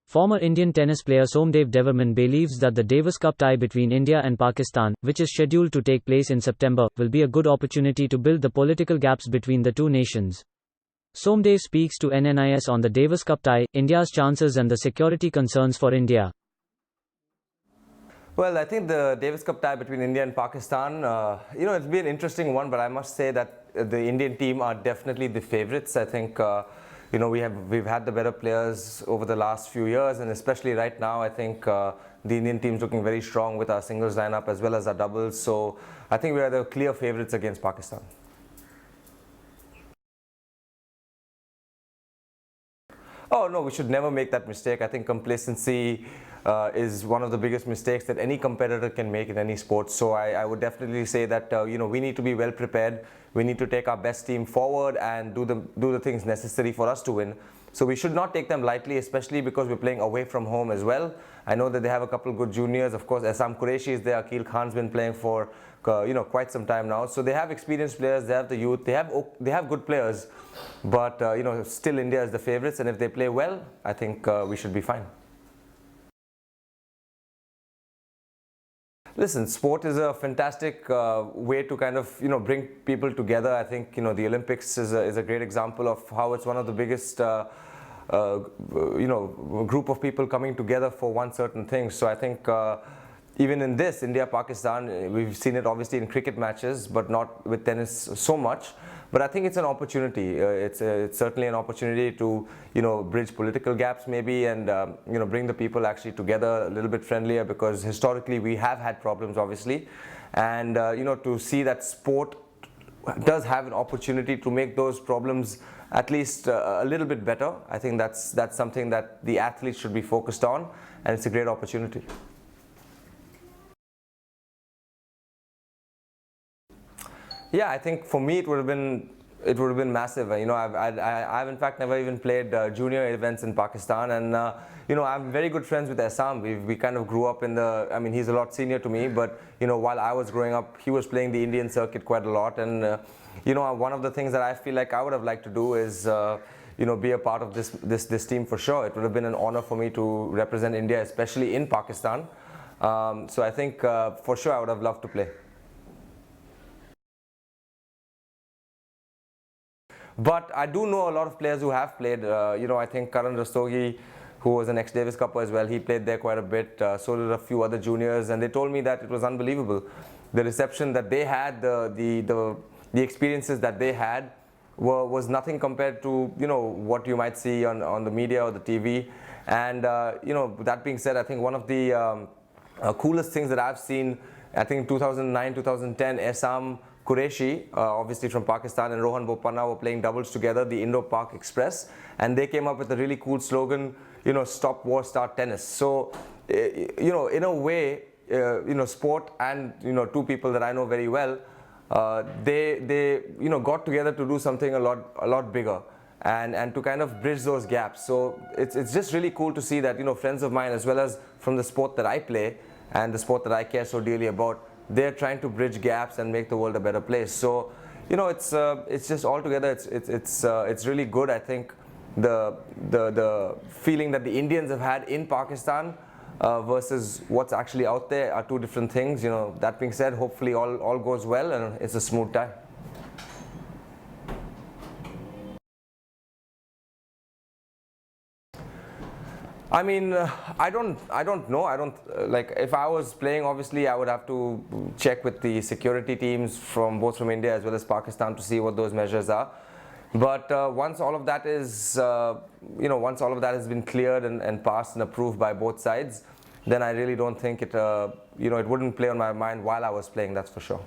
Former Indian tennis player Somdev Devvarman believes that the Davis Cup tie between India and Pakistan, which is scheduled to take place in September, will be a good opportunity to build the political gaps between the two nations. Somdev speaks to NNIS on the Davis Cup tie, India's chances and the security concerns for India. Well, I think the Davis Cup tie between India and Pakistan, it's been an interesting one, but I must say that the Indian team are definitely the favourites. I think, we've had the better players over the last few years, and especially right now, I think the Indian team's looking very strong with our singles lineup as well as our doubles. So I think we are the clear favourites against Pakistan. Oh no, we should never make that mistake. I think complacency is one of the biggest mistakes that any competitor can make in any sport. So I would definitely say that we need to be well prepared. We need to take our best team forward and do the things necessary for us to win. So we should not take them lightly, especially because we're playing away from home as well. I know that they have a couple of good juniors. Of course, Assam Qureshi is there. Akil Khan's been playing for quite some time now. So they have experienced players. They have the youth. They have good players. But still India is the favourites, and if they play well, I think we should be fine. Listen, sport is a fantastic way to kind of bring people together. I think the Olympics is a great example of how it's one of the biggest group of people coming together for one certain thing. So I think even in this India-Pakistan, we've seen it obviously in cricket matches, but not with tennis so much. But I think it's an opportunity. It's certainly an opportunity to bridge political gaps maybe, and bring the people actually together a little bit friendlier, because historically we have had problems obviously, and to see that sport does have an opportunity to make those problems at least a little bit better. I think that's something that the athletes should be focused on, and it's a great opportunity. Yeah, I think for me it would have been massive. I've in fact never even played junior events in Pakistan, and I'm very good friends with Assam. We kind of grew up in he's a lot senior to me, but while I was growing up, he was playing the Indian circuit quite a lot, and one of the things that I feel like I would have liked to do is be a part of this team for sure. It would have been an honor for me to represent India, especially in Pakistan. So I think for sure I would have loved to play. But I do know a lot of players who have played. I think Karan Rastogi, who was an ex-Davis Cupper as well, he played there quite a bit. So did a few other juniors, and they told me that it was unbelievable. The reception that they had, the experiences that they had was nothing compared to what you might see on the media or the TV. And that being said, I think one of the coolest things that I've seen, I think 2009, 2010, Assam Qureshi, obviously from Pakistan, and Rohan Bopanna were playing doubles together, the Indo Pak Express, and they came up with a really cool slogan, stop war, start tennis. So, in a way, sport and two people that I know very well, they got together to do something a lot bigger, and to kind of bridge those gaps. So it's just really cool to see that friends of mine, as well as from the sport that I play and the sport that I care so dearly about, they're trying to bridge gaps and make the world a better place. So, it's just all together. It's really good. I think the feeling that the Indians have had in Pakistan versus what's actually out there are two different things. That being said, hopefully all goes well and it's a smooth tie. I don't know. If I was playing, obviously I would have to check with the security teams from India as well as Pakistan to see what those measures are. But once all of that is, once all of that has been cleared and passed and approved by both sides, then I really don't think it wouldn't play on my mind while I was playing, that's for sure.